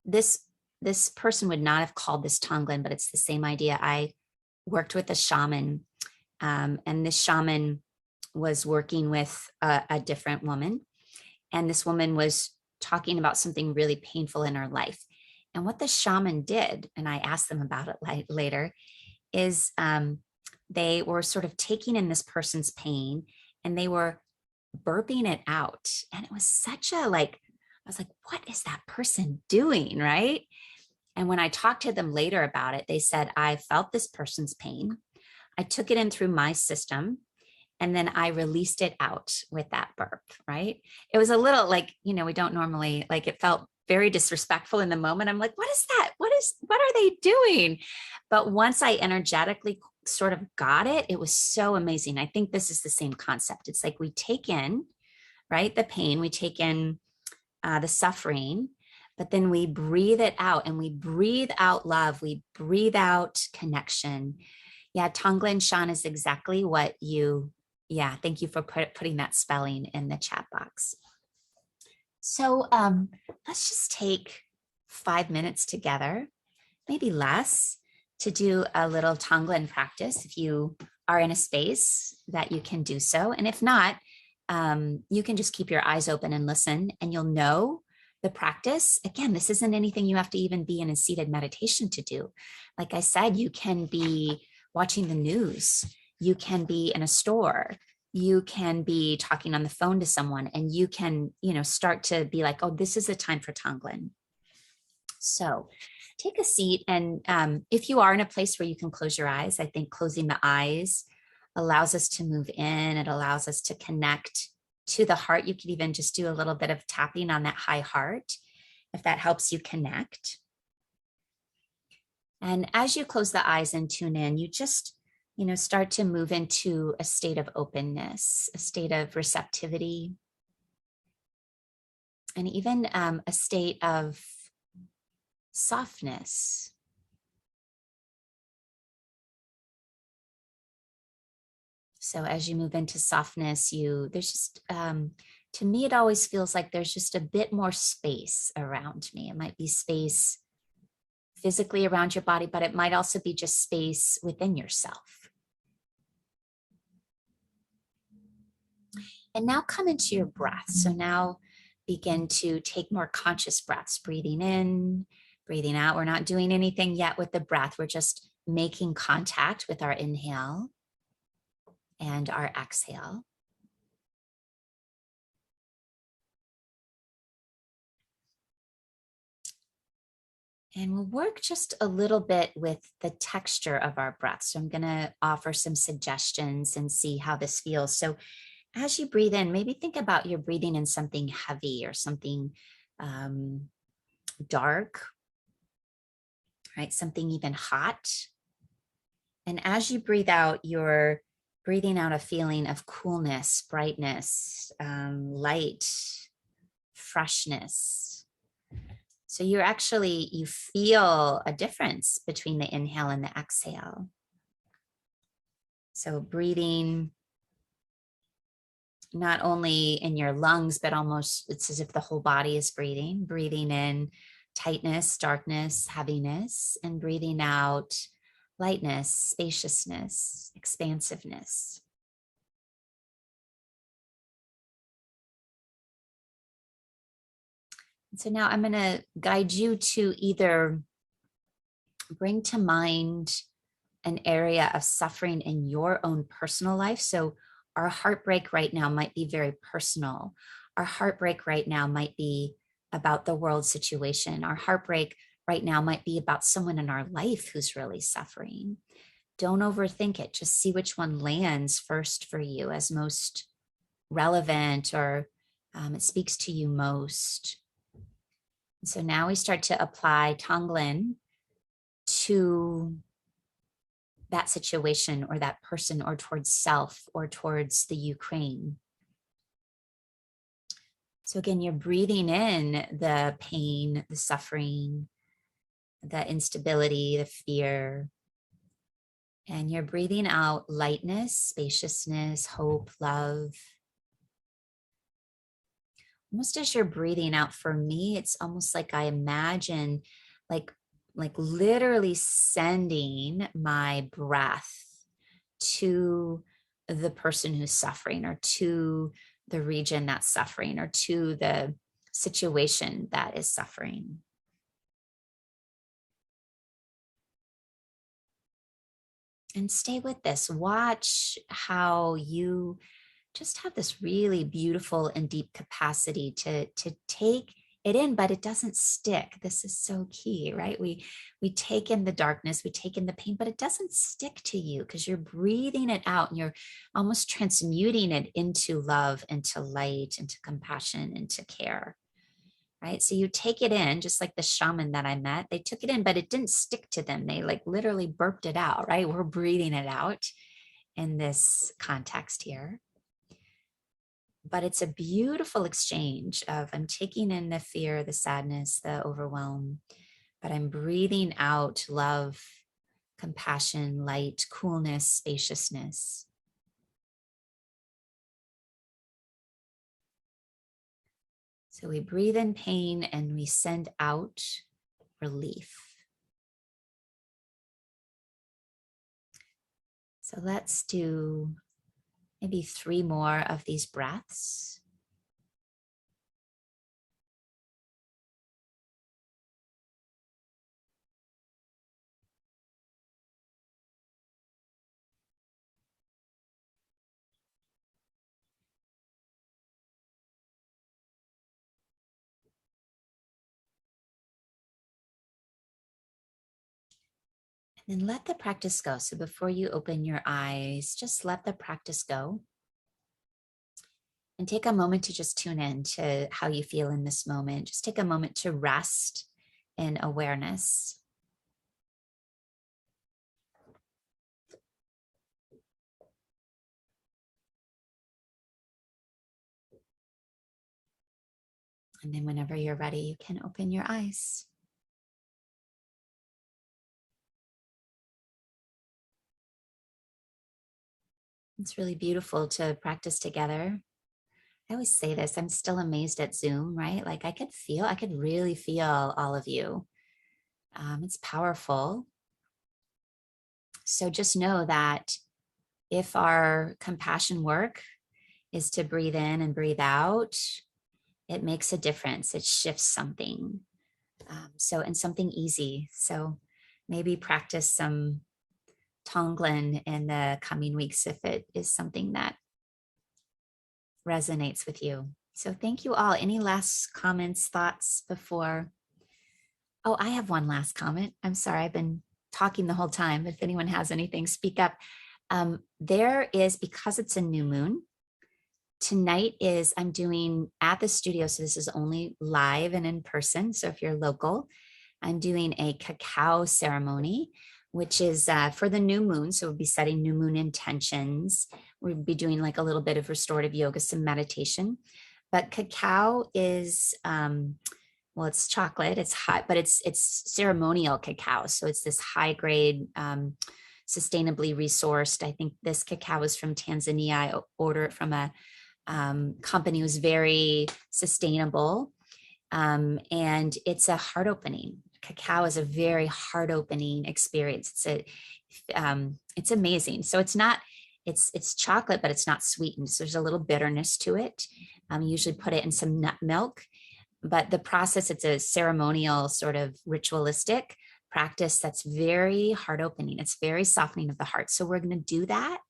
Speaker 1: this person would not have called this Tonglen, but it's the same idea. I worked with a shaman, and this shaman was working with a different woman. And this woman was talking about something really painful in her life. And what the shaman did, and I asked them about it later, is they were sort of taking in this person's pain and they were burping it out. And it was such a I was like, what is that person doing, right? And when I talked to them later about it, they said, I felt this person's pain. I took it in through my system, and then I released it out with that burp, right? It was a little we don't normally, it felt very disrespectful in the moment. I'm like, what is that? What are they doing? But once I energetically sort of got it, it was so amazing. I think this is the same concept. It's like we take in, right, the pain, we take in the suffering, but then we breathe it out and we breathe out love. We breathe out connection. Yeah, Tonglen Shan is exactly what you, yeah, thank you for putting that spelling in the chat box. So let's just take 5 minutes together, maybe less, to do a little Tonglen practice if you are in a space that you can do so. And if not, you can just keep your eyes open and listen, and you'll know the practice. Again, this isn't anything you have to even be in a seated meditation to do. Like I said, you can be watching the news, you can be in a store, you can be talking on the phone to someone, and you can, start to be like, oh, this is the time for Tonglen. So take a seat. And if you are in a place where you can close your eyes, I think closing the eyes allows us to move in. It allows us to connect to the heart. You could even just do a little bit of tapping on that high heart, if that helps you connect. And as you close the eyes and tune in, you just, start to move into a state of openness, a state of receptivity, and even a state of softness. So as you move into softness, there's just, to me, it always feels like there's just a bit more space around me. It might be space physically around your body, but it might also be just space within yourself. And now come into your breath. So now begin to take more conscious breaths, breathing in, breathing out. We're not doing anything yet with the breath. We're just making contact with our inhale and our exhale. And we'll work just a little bit with the texture of our breath. So I'm going to offer some suggestions and see how this feels. So as you breathe in, maybe think about you're breathing in something heavy or something dark, right? Something even hot. And as you breathe out, you're breathing out a feeling of coolness, brightness, light, freshness. So you feel a difference between the inhale and the exhale. So breathing not only in your lungs, but almost it's as if the whole body is breathing in tightness, darkness, heaviness, and breathing out lightness, spaciousness, expansiveness. And so now I'm going to guide you to either bring to mind an area of suffering in your own personal life. So our heartbreak right now might be very personal. Our heartbreak right now might be about the world situation. Our heartbreak right now might be about someone in our life who's really suffering. Don't overthink it. Just see which one lands first for you as most relevant, or it speaks to you most. And so now we start to apply Tonglen to that situation or that person, or towards self, or towards the Ukraine. So again, you're breathing in the pain, the suffering, the instability, the fear, and you're breathing out lightness, spaciousness, hope, love. Almost as you're breathing out, for me, it's almost like I imagine like literally sending my breath to the person who's suffering, or to the region that's suffering, or to the situation that is suffering. And stay with this. Watch how you just have this really beautiful and deep capacity to take it in, but it doesn't stick. This is so key, right? We take in the darkness, we take in the pain, but it doesn't stick to you because you're breathing it out, and you're almost transmuting it into love, into light, into compassion, into care, right? So you take it in, just like the shaman that I met, they took it in, but it didn't stick to them. They literally burped it out, right? We're breathing it out in this context here. but it's a beautiful exchange of I'm taking in the fear, the sadness, the overwhelm, but I'm breathing out love, compassion, light, coolness, spaciousness. So we breathe in pain and we send out relief. So let's do maybe 3 more of these breaths. And let the practice go. So before you open your eyes, just let the practice go. And take a moment to just tune in to how you feel in this moment. Just take a moment to rest in awareness. And then whenever you're ready, you can open your eyes. It's really beautiful to practice together. I always say this, I'm still amazed at Zoom, right? Like I could really feel all of you. It's powerful. So just know that if our compassion work is to breathe in and breathe out, it makes a difference. It shifts something. And something easy. So maybe practice some Tonglen in the coming weeks if it is something that resonates with you. So thank you all. Any last comments, thoughts before? Oh, I have one last comment. I'm sorry, I've been talking the whole time. If anyone has anything, speak up. There is, because it's a new moon, tonight is I'm doing at the studio. So this is only live and in person. So if you're local, I'm doing a cacao ceremony, which is for the new moon. So we'll be setting new moon intentions. We'll be doing like a little bit of restorative yoga, some meditation. But cacao is, well, it's chocolate, it's hot, but it's ceremonial cacao. So it's this high grade, sustainably resourced. I think this cacao is from Tanzania. I order it from a company who's very sustainable. And it's a heart opening. Cacao is a very heart opening experience. It's amazing. So it's chocolate, but it's not sweetened. So there's a little bitterness to it. You usually put it in some nut milk, but the process, it's a ceremonial sort of ritualistic practice that's very heart opening. It's very softening of the heart. So we're going to do that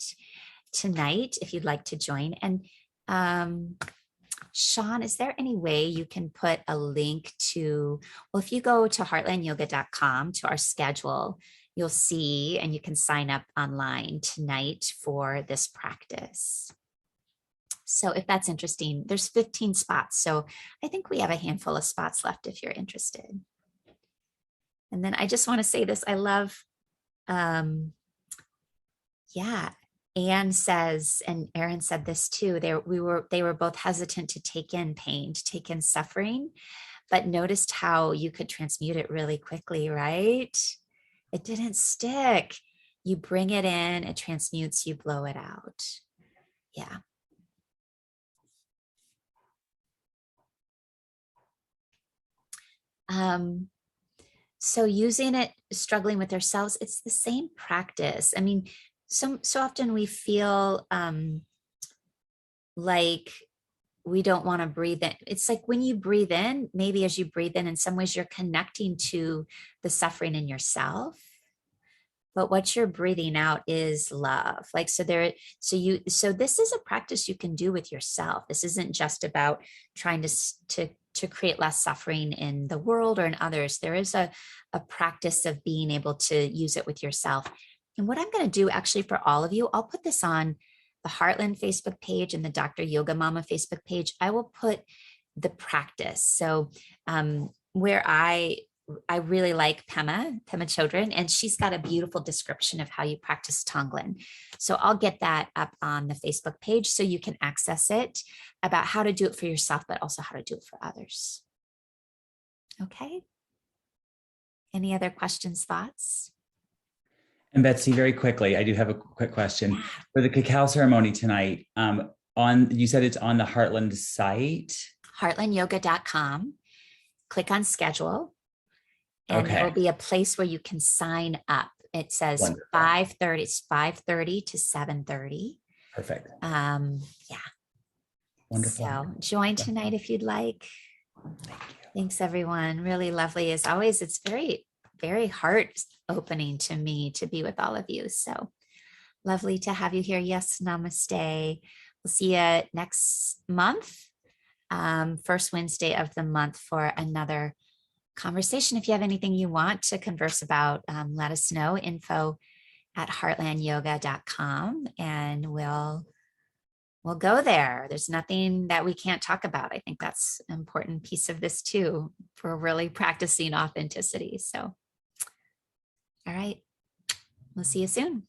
Speaker 1: tonight if you'd like to join. And Sean, is there any way you can put a link to, well, if you go to heartlandyoga.com to our schedule, you'll see, and you can sign up online tonight for this practice. So if that's interesting, there's 15 spots. So I think we have a handful of spots left if you're interested. And then I just want to say this, I love, Anne says, and Erin said this too, they were both hesitant to take in pain, to take in suffering, but noticed how you could transmute it really quickly, right? It didn't stick. You bring it in, it transmutes, you blow it out. Yeah. So using it, struggling with ourselves, it's the same practice. I mean, so often we feel like we don't want to breathe in. It's like when you breathe in, maybe as you breathe in some ways you're connecting to the suffering in yourself. But what you're breathing out is love. Like, so this is a practice you can do with yourself. This isn't just about trying to create less suffering in the world or in others. There is a practice of being able to use it with yourself. And what I'm going to do actually for all of you, I'll put this on the Heartland Facebook page and the Dr. Yoga Mama Facebook page. I will put the practice. So where I I really like Pema Chodron, and she's got a beautiful description of how you practice Tonglen. So I'll get that up on the Facebook page so you can access it, about how to do it for yourself, but also how to do it for others. Okay. Any other questions, thoughts?
Speaker 2: And Betsy, very quickly, I do have a quick question for the cacao ceremony tonight. You said it's on the Heartland site.
Speaker 1: Heartlandyoga.com. Click on schedule, and
Speaker 2: Okay.
Speaker 1: there will be a place where you can sign up. It says
Speaker 2: Wonderful.
Speaker 1: 5:30. It's 5:30 to 7:30.
Speaker 2: Perfect.
Speaker 1: Yeah.
Speaker 2: Wonderful.
Speaker 1: So join tonight if you'd like.
Speaker 2: Thank you.
Speaker 1: Thanks, everyone. Really lovely as always. It's very, very heart opening to me to be with all of you. So lovely to have you here. Yes, namaste. We'll see you next month, first Wednesday of the month, for another conversation. If you have anything you want to converse about, let us know. info@heartlandyoga.com, and we'll go there. There's nothing that we can't talk about. I think that's an important piece of this too, for really practicing authenticity. So, all right, we'll see you soon.